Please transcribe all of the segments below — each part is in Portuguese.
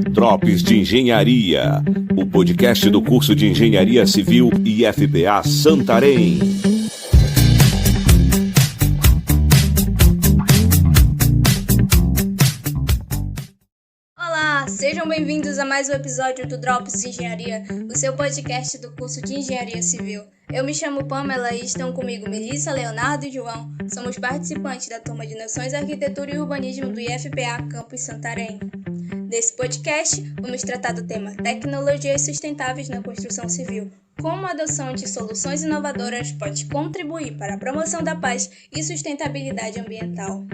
Drops de Engenharia, o podcast do curso de Engenharia Civil IFPA Santarém. Olá, sejam bem-vindos a mais um episódio do Drops de Engenharia, o seu podcast do curso de Engenharia Civil. Eu me chamo Pamela e estão comigo Melissa, Leonardo e João. Somos participantes da turma de Noções, Arquitetura e Urbanismo do IFPA Campus Santarém. Nesse podcast, vamos tratar do tema Tecnologias Sustentáveis na Construção Civil. Como a adoção de soluções inovadoras pode contribuir para a promoção da paz e sustentabilidade ambiental.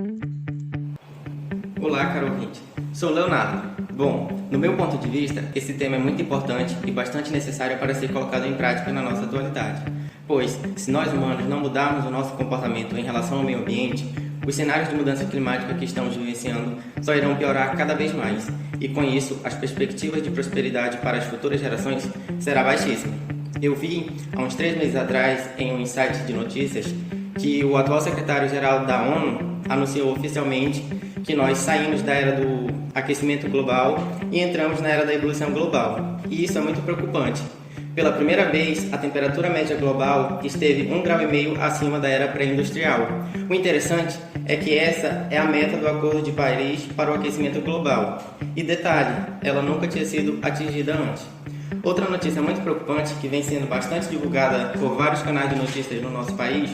Olá, caro ouvinte. Sou Leonardo. Bom, no meu ponto de vista, esse tema é muito importante e bastante necessário para ser colocado em prática na nossa atualidade. Pois, se nós humanos não mudarmos o nosso comportamento em relação ao meio ambiente, os cenários de mudança climática que estamos vivenciando só irão piorar cada vez mais, e com isso, as perspectivas de prosperidade para as futuras gerações será baixíssima. Eu vi, há uns 3 meses atrás, em um insight de notícias, que o atual secretário-geral da ONU anunciou oficialmente que nós saímos da era do aquecimento global e entramos na era da ebulição global. E isso é muito preocupante. Pela primeira vez, a temperatura média global esteve 1,5 graus acima da era pré-industrial. O interessante é que essa é a meta do Acordo de Paris para o aquecimento global. E detalhe, ela nunca tinha sido atingida antes. Outra notícia muito preocupante, que vem sendo bastante divulgada por vários canais de notícias no nosso país,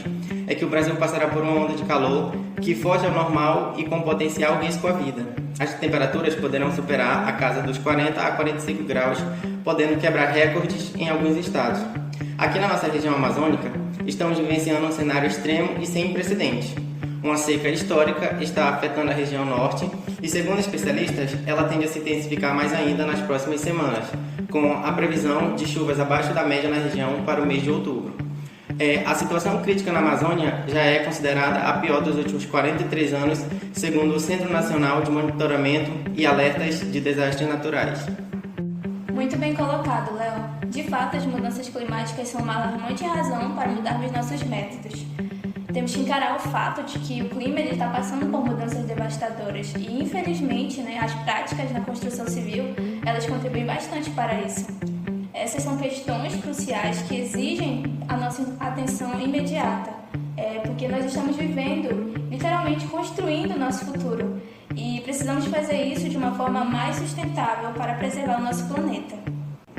é que o Brasil passará por uma onda de calor que foge ao normal e com potencial risco à vida. As temperaturas poderão superar a casa dos 40 a 45 graus, podendo quebrar recordes em alguns estados. Aqui na nossa região amazônica, estamos vivenciando um cenário extremo e sem precedentes. Uma seca histórica está afetando a região norte e, segundo especialistas, ela tende a se intensificar mais ainda nas próximas semanas, com a previsão de chuvas abaixo da média na região para o mês de outubro. A situação crítica na Amazônia já é considerada a pior dos últimos 43 anos, segundo o Centro Nacional de Monitoramento e Alertas de Desastres Naturais. Muito bem colocado, Léo. De fato, as mudanças climáticas são uma alarmante razão para mudarmos nossos métodos. Temos que encarar o fato de que o clima está passando por mudanças devastadoras e, infelizmente, as práticas na construção civil, elas contribuem bastante para isso. Essas são questões cruciais que exigem a nossa atenção imediata, porque nós estamos vivendo, literalmente construindo o nosso futuro e precisamos fazer isso de uma forma mais sustentável para preservar o nosso planeta.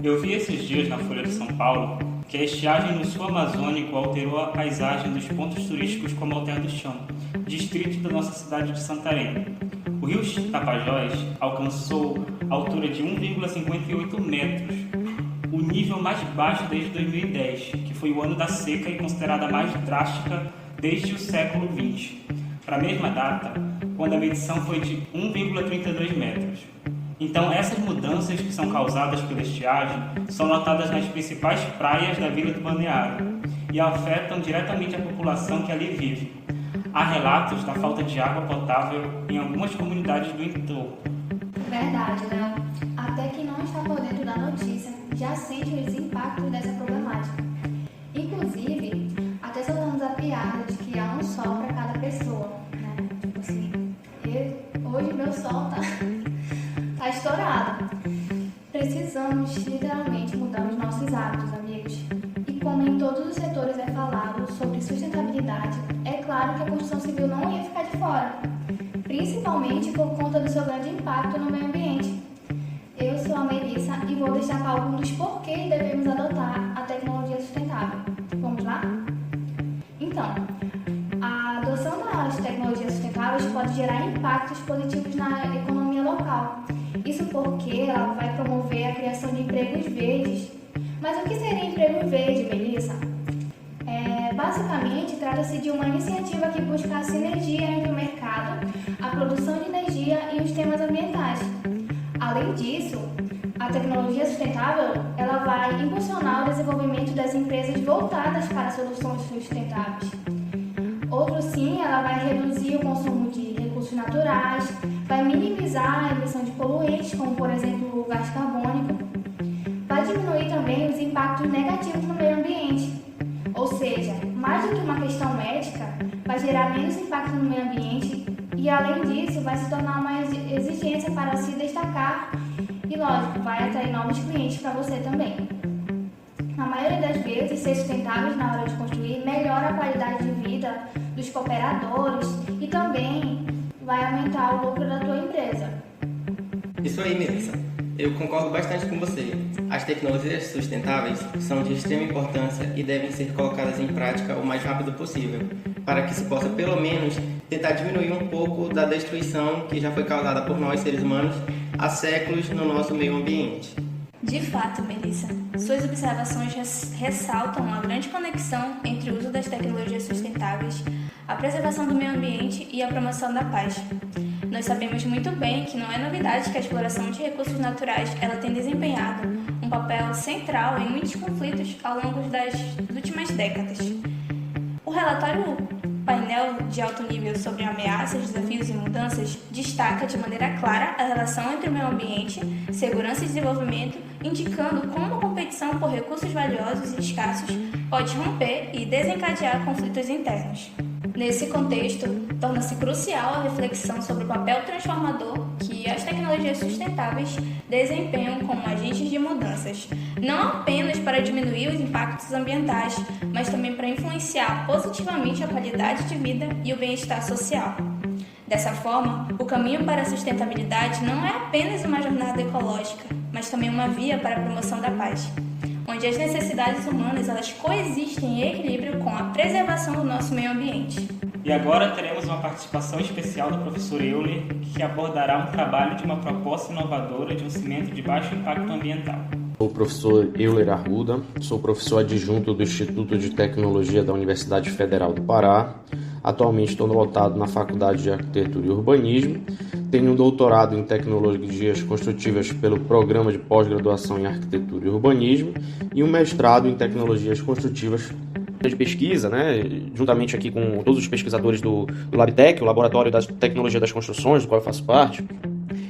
Eu vi esses dias na Folha de São Paulo que a estiagem no sul amazônico alterou a paisagem dos pontos turísticos como Alter do Chão, distrito da nossa cidade de Santarém. O rio Tapajós alcançou a altura de 1,58 metros, o nível mais baixo desde 2010, que foi o ano da seca e considerada a mais drástica desde o século XX. Para a mesma data, quando a medição foi de 1,32 metros. Então, essas mudanças que são causadas pela estiagem são notadas nas principais praias da Vila do Balneário e afetam diretamente a população que ali vive. Há relatos da falta de água potável em algumas comunidades do entorno. Verdade, Léo. Até quem não está por dentro da notícia já sente os impactos dessa problemática. Inclusive, até soltamos a piada de que há um sol para cada pessoa, né? Tipo assim, hoje meu sol tá estourado. Precisamos literalmente mudar os nossos hábitos, amigos. E como em todos os setores é falado sobre sustentabilidade, é claro que a construção civil não ia ficar de fora, principalmente por conta do seu grande impacto no meio ambiente. Eu sou a Melissa e vou destacar alguns dos porquês devemos adotar a tecnologia sustentável. Vamos lá? Então, a adoção das tecnologias sustentáveis pode gerar impactos positivos na economia local. Isso porque ela vai promover a criação de empregos verdes. Mas o que seria emprego verde, Melissa? Basicamente, trata-se de uma iniciativa que busca a sinergia entre o mercado, a produção de energia e os temas ambientais. Além disso, a tecnologia sustentável ela vai impulsionar o desenvolvimento das empresas voltadas para soluções sustentáveis. Outro sim, ela vai reduzir o consumo de recursos naturais, vai minimizar a emissão de poluentes, como por exemplo o gás carbônico, vai diminuir também os impactos negativos no meio ambiente. Ou seja, mais do que uma questão médica, vai gerar menos impacto no meio ambiente e, além disso, vai se tornar uma exigência para se destacar lógico, vai atrair novos clientes para você também. Na maioria das vezes, ser sustentáveis na hora de construir melhora a qualidade de vida dos cooperadores e também vai aumentar o lucro da tua empresa. Isso aí, Melissa. Eu concordo bastante com você. As tecnologias sustentáveis são de extrema importância e devem ser colocadas em prática o mais rápido possível, para que se possa, pelo menos, tentar diminuir um pouco da destruição que já foi causada por nós, seres humanos, há séculos no nosso meio ambiente. De fato, Melissa, suas observações ressaltam a grande conexão entre o uso das tecnologias sustentáveis, a preservação do meio ambiente e a promoção da paz. Nós sabemos muito bem que não é novidade que a exploração de recursos naturais ela tem desempenhado um papel central em muitos conflitos ao longo das últimas décadas. O relatório Painel de Alto Nível sobre Ameaças, Desafios e Mudanças destaca de maneira clara a relação entre o meio ambiente, segurança e desenvolvimento, indicando como a competição por recursos valiosos e escassos pode romper e desencadear conflitos internos. Nesse contexto, torna-se crucial a reflexão sobre o papel transformador que as tecnologias sustentáveis desempenham como agentes de mudanças, não apenas para diminuir os impactos ambientais, mas também para influenciar positivamente a qualidade de vida e o bem-estar social. Dessa forma, o caminho para a sustentabilidade não é apenas uma jornada ecológica, mas também uma via para a promoção da paz, onde as necessidades humanas elas coexistem em equilíbrio com a preservação do nosso meio ambiente. E agora teremos uma participação especial do professor Euler, que abordará um trabalho de uma proposta inovadora de um cimento de baixo impacto ambiental. Sou o professor Euler Arruda, sou professor adjunto do Instituto de Tecnologia da Universidade Federal do Pará. Atualmente estou lotado na Faculdade de Arquitetura e Urbanismo. Tenho um doutorado em Tecnologias Construtivas pelo Programa de Pós-Graduação em Arquitetura e Urbanismo e um mestrado em Tecnologias Construtivas de pesquisa, juntamente aqui com todos os pesquisadores do LabTech, o Laboratório da Tecnologia das Construções, do qual eu faço parte.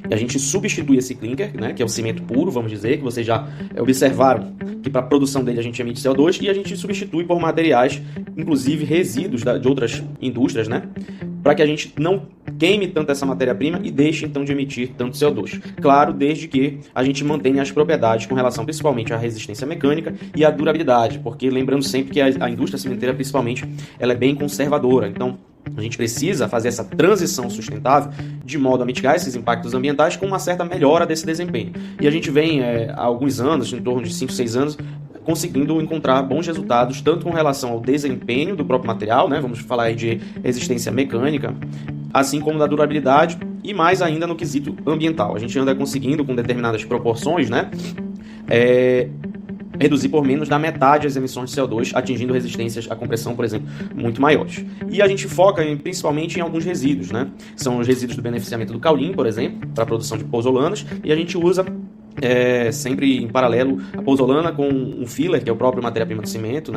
E a gente substitui esse clinker, que é o cimento puro, vamos dizer, que vocês já observaram que para a produção dele a gente emite CO2, e a gente substitui por materiais, inclusive resíduos de outras indústrias, para que a gente não queime tanto essa matéria-prima e deixe então de emitir tanto CO2. Claro, desde que a gente mantenha as propriedades com relação principalmente à resistência mecânica e à durabilidade, porque lembrando sempre que a indústria cimenteira principalmente ela é bem conservadora, então a gente precisa fazer essa transição sustentável de modo a mitigar esses impactos ambientais com uma certa melhora desse desempenho. E a gente vem há alguns anos, em torno de 5, 6 anos, conseguindo encontrar bons resultados, tanto com relação ao desempenho do próprio material, vamos falar aí de resistência mecânica, assim como da durabilidade e mais ainda no quesito ambiental. A gente anda conseguindo, com determinadas proporções, reduzir por menos da metade as emissões de CO2, atingindo resistências à compressão, por exemplo, muito maiores. E a gente foca principalmente em alguns resíduos, São os resíduos do beneficiamento do caulim, por exemplo, para a produção de pozzolanas, e a gente usa sempre em paralelo a pozzolana com um filler, que é o próprio matéria-prima do cimento,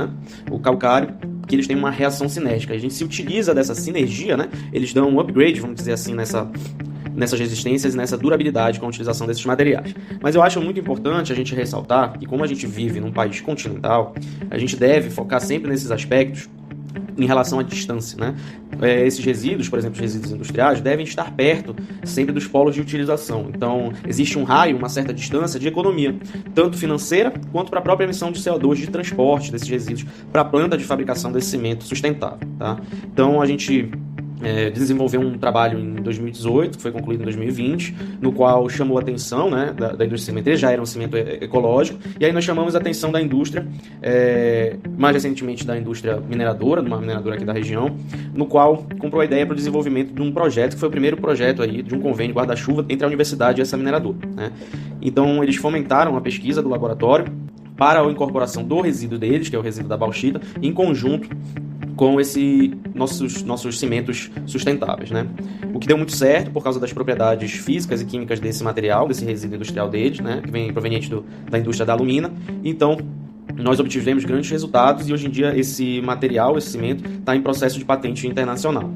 o calcário, que eles têm uma reação cinética. A gente se utiliza dessa sinergia, eles dão um upgrade, vamos dizer assim, nessas resistências e nessa durabilidade com a utilização desses materiais. Mas eu acho muito importante a gente ressaltar que, como a gente vive num país continental, a gente deve focar sempre nesses aspectos em relação à distância, Esses resíduos, por exemplo, os resíduos industriais, devem estar perto sempre dos polos de utilização. Então, existe um raio, uma certa distância de economia, tanto financeira quanto para a própria emissão de CO2 de transporte desses resíduos para a planta de fabricação desse cimento sustentável, Então, a gente desenvolveu um trabalho em 2018, que foi concluído em 2020, no qual chamou a atenção da indústria cimenteira, já era um cimento ecológico, e aí nós chamamos a atenção da indústria, mais recentemente da indústria mineradora, de uma mineradora aqui da região, no qual comprou a ideia para o desenvolvimento de um projeto, que foi o primeiro projeto aí de um convênio guarda-chuva entre a universidade e essa mineradora. Então eles fomentaram a pesquisa do laboratório para a incorporação do resíduo deles, que é o resíduo da bauxita, em conjunto com nossos cimentos sustentáveis, O que deu muito certo por causa das propriedades físicas e químicas desse material, desse resíduo industrial deles, que vem proveniente da indústria da alumina. Então, nós obtivemos grandes resultados e hoje em dia esse material, esse cimento, está em processo de patente internacional,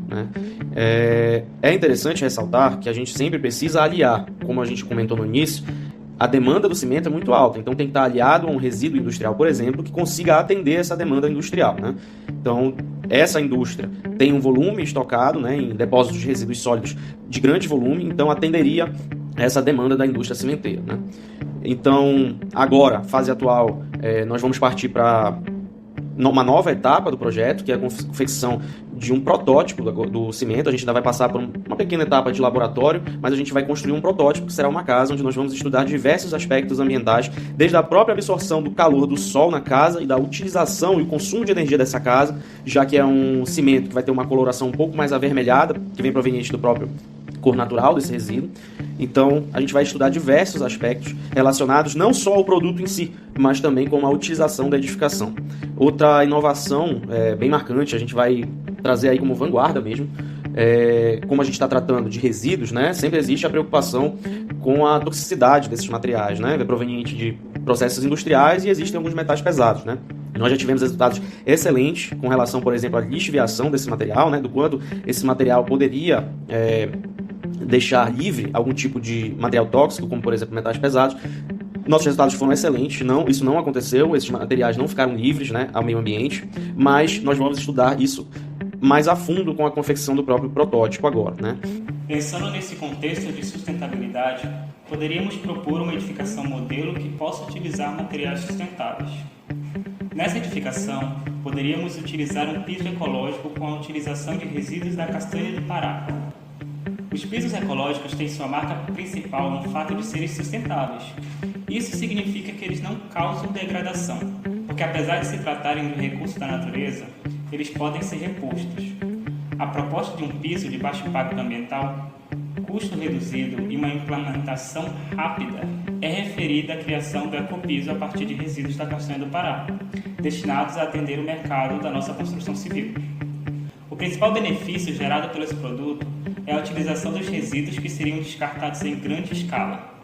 É interessante ressaltar que a gente sempre precisa aliar, como a gente comentou no início, a demanda do cimento é muito alta, então tem que estar aliado a um resíduo industrial, por exemplo, que consiga atender essa demanda industrial, Então, essa indústria tem um volume estocado, em depósitos de resíduos sólidos de grande volume, então atenderia essa demanda da indústria cimenteira, né? Então, agora, fase atual, nós vamos partir para uma nova etapa do projeto, que é a confecção de um protótipo do cimento. A gente ainda vai passar por uma pequena etapa de laboratório, mas a gente vai construir um protótipo que será uma casa onde nós vamos estudar diversos aspectos ambientais, desde a própria absorção do calor do sol na casa e da utilização e o consumo de energia dessa casa, já que é um cimento que vai ter uma coloração um pouco mais avermelhada, que vem proveniente do próprio cor natural desse resíduo. Então, a gente vai estudar diversos aspectos relacionados não só ao produto em si, mas também com a utilização da edificação. Outra inovação bem marcante, a gente vai trazer aí como vanguarda mesmo, como a gente está tratando de resíduos, né? Sempre existe a preocupação com a toxicidade desses materiais, né? É proveniente de processos industriais e existem alguns metais pesados, né? Nós já tivemos resultados excelentes com relação, por exemplo, à lixiviação desse material, né? Do quanto esse material poderia deixar livre algum tipo de material tóxico, como por exemplo metais pesados. Nossos resultados foram excelentes, isso não aconteceu, esses materiais não ficaram livres, né, ao meio ambiente, mas nós vamos estudar isso mais a fundo com a confecção do próprio protótipo agora, né? Pensando nesse contexto de sustentabilidade, poderíamos propor uma edificação modelo que possa utilizar materiais sustentáveis. Nessa edificação, poderíamos utilizar um piso ecológico com a utilização de resíduos da castanha do Pará. Os pisos ecológicos têm sua marca principal no fato de serem sustentáveis. Isso significa que eles não causam degradação, porque apesar de se tratarem de um recurso da natureza, eles podem ser repostos. A proposta de um piso de baixo impacto ambiental, custo reduzido e uma implementação rápida é referida à criação do ecopiso a partir de resíduos da castanha do Pará, destinados a atender o mercado da nossa construção civil. O principal benefício gerado pelo esse produto é a utilização dos resíduos que seriam descartados em grande escala.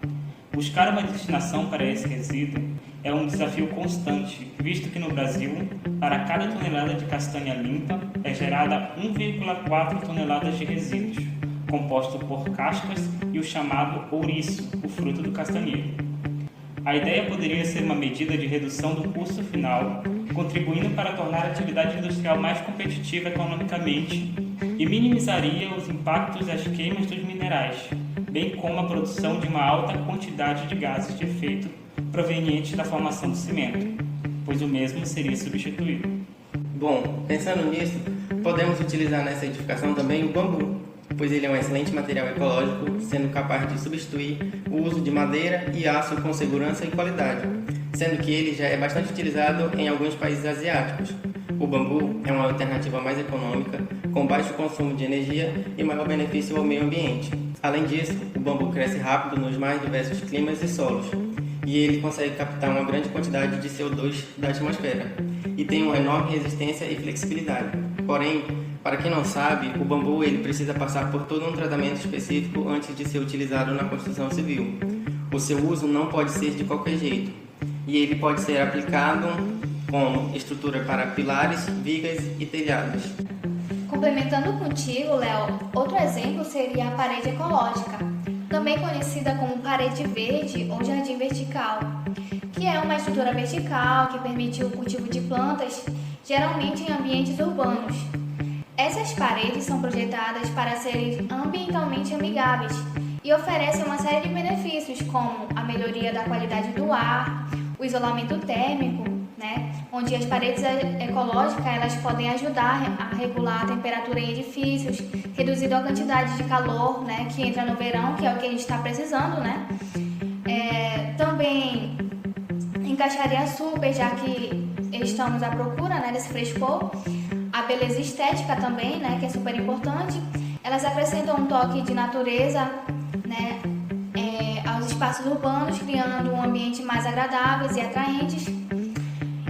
Buscar uma destinação para esse resíduo é um desafio constante, visto que no Brasil, para cada tonelada de castanha limpa, é gerada 1,4 toneladas de resíduos, composto por cascas e o chamado ouriço, o fruto do castanheiro. A ideia poderia ser uma medida de redução do custo final, contribuindo para tornar a atividade industrial mais competitiva economicamente e minimizaria os impactos das queimas dos minerais, bem como a produção de uma alta quantidade de gases de efeito provenientes da formação do cimento, pois o mesmo seria substituído. Bom, pensando nisso, podemos utilizar nessa edificação também o bambu, pois ele é um excelente material ecológico, sendo capaz de substituir o uso de madeira e aço com segurança e qualidade, sendo que ele já é bastante utilizado em alguns países asiáticos. O bambu é uma alternativa mais econômica, com baixo consumo de energia e maior benefício ao meio ambiente. Além disso, o bambu cresce rápido nos mais diversos climas e solos, e ele consegue captar uma grande quantidade de CO2 da atmosfera, e tem uma enorme resistência e flexibilidade. Porém, para quem não sabe, o bambu ele precisa passar por todo um tratamento específico antes de ser utilizado na construção civil. O seu uso não pode ser de qualquer jeito, e ele pode ser aplicado como estrutura para pilares, vigas e telhados. Complementando contigo, Léo, outro exemplo seria a parede ecológica, também conhecida como parede verde ou jardim vertical, que é uma estrutura vertical que permite o cultivo de plantas, geralmente em ambientes urbanos. Essas paredes são projetadas para serem ambientalmente amigáveis e oferecem uma série de benefícios, como a melhoria da qualidade do ar, o isolamento térmico, onde as paredes ecológicas elas podem ajudar a regular a temperatura em edifícios, reduzindo a quantidade de calor que entra no verão, que é o que a gente está precisando, também encaixaria super, já que estamos à procura desse frescor. A beleza estética também, que é super importante. Elas acrescentam um toque de natureza, aos espaços urbanos, criando um ambiente mais agradáveis e atraentes.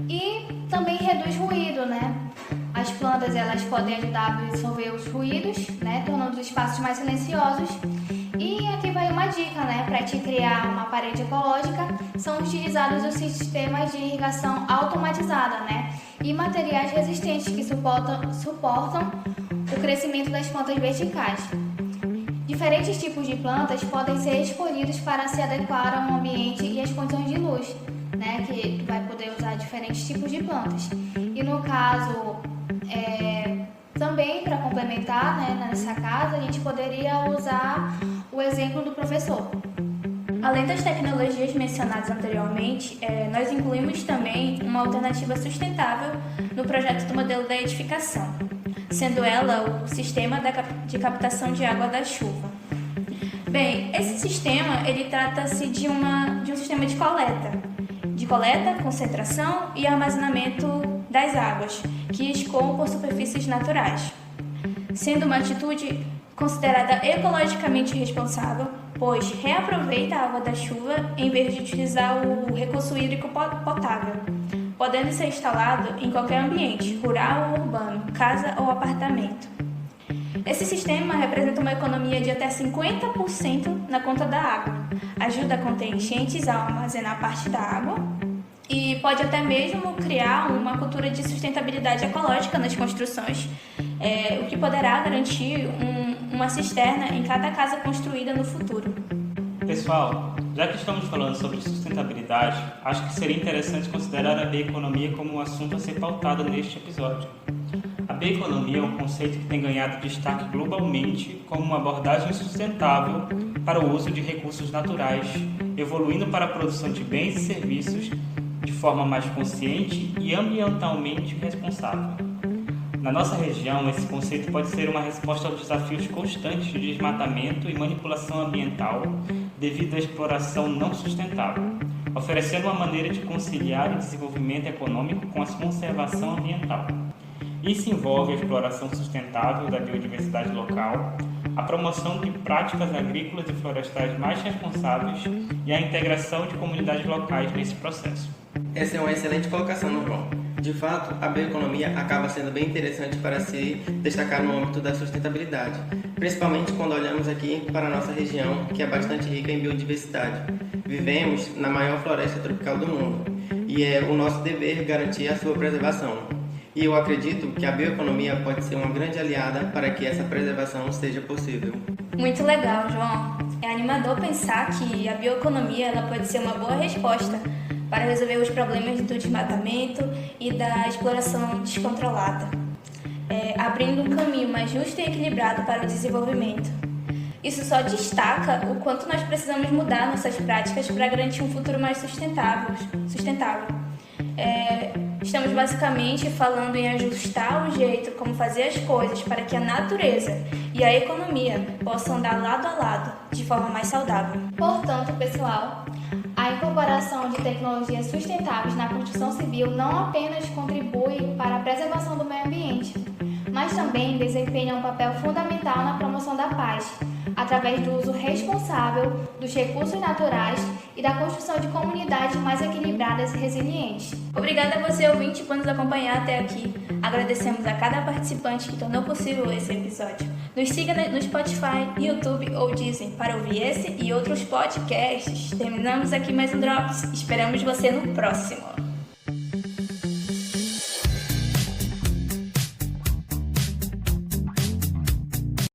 E também reduz ruído, As plantas elas podem ajudar a absorver os ruídos, tornando os espaços mais silenciosos. E aqui vai uma dica, para te criar uma parede ecológica, são utilizados os sistemas de irrigação automatizada, e materiais resistentes que suportam o crescimento das plantas verticais. Diferentes tipos de plantas podem ser escolhidos para se adequar ao ambiente e às condições de luz, que tu vai poder usar diferentes tipos de plantas. E no caso, também para complementar, nessa casa, a gente poderia usar o exemplo do professor. Além das tecnologias mencionadas anteriormente, nós incluímos também uma alternativa sustentável no projeto do modelo da edificação, sendo ela o sistema de captação de água da chuva. Bem, esse sistema ele trata-se de um sistema de coleta, concentração e armazenamento das águas, que escoam por superfícies naturais, sendo uma atitude considerada ecologicamente responsável, pois reaproveita a água da chuva em vez de utilizar o recurso hídrico potável, podendo ser instalado em qualquer ambiente, rural ou urbano, casa ou apartamento. Esse sistema representa uma economia de até 50% na conta da água, ajuda a conter enchentes ao armazenar parte da água e pode até mesmo criar uma cultura de sustentabilidade ecológica nas construções, o que poderá garantir uma cisterna em cada casa construída no futuro. Pessoal, já que estamos falando sobre sustentabilidade, acho que seria interessante considerar a bioeconomia como um assunto a ser pautado neste episódio. A bioeconomia é um conceito que tem ganhado destaque globalmente como uma abordagem sustentável para o uso de recursos naturais, evoluindo para a produção de bens e serviços de forma mais consciente e ambientalmente responsável. Na nossa região, esse conceito pode ser uma resposta aos desafios constantes de desmatamento e manipulação ambiental devido à exploração não sustentável, oferecendo uma maneira de conciliar o desenvolvimento econômico com a conservação ambiental. Isso envolve a exploração sustentável da biodiversidade local, a promoção de práticas agrícolas e florestais mais responsáveis e a integração de comunidades locais nesse processo. Essa é uma excelente colocação, João. De fato, a bioeconomia acaba sendo bem interessante para se destacar no âmbito da sustentabilidade, principalmente quando olhamos aqui para a nossa região, que é bastante rica em biodiversidade. Vivemos na maior floresta tropical do mundo e é o nosso dever garantir a sua preservação. E eu acredito que a bioeconomia pode ser uma grande aliada para que essa preservação seja possível. Muito legal, João. É animador pensar que a bioeconomia ela pode ser uma boa resposta para resolver os problemas do desmatamento e da exploração descontrolada, abrindo um caminho mais justo e equilibrado para o desenvolvimento. Isso só destaca o quanto nós precisamos mudar nossas práticas para garantir um futuro mais sustentável. Estamos basicamente falando em ajustar o jeito como fazer as coisas para que a natureza e a economia possam andar lado a lado de forma mais saudável. Portanto, pessoal, a incorporação de tecnologias sustentáveis na construção civil não apenas contribui para a preservação do meio ambiente, mas também desempenha um papel fundamental na promoção da paz, através do uso responsável dos recursos naturais e da construção de comunidades mais equilibradas e resilientes. Obrigada a você, ouvinte, por nos acompanhar até aqui. Agradecemos a cada participante que tornou possível esse episódio. Nos siga no Spotify, YouTube ou Deezer para ouvir esse e outros podcasts. Terminamos aqui mais um Drops. Esperamos você no próximo.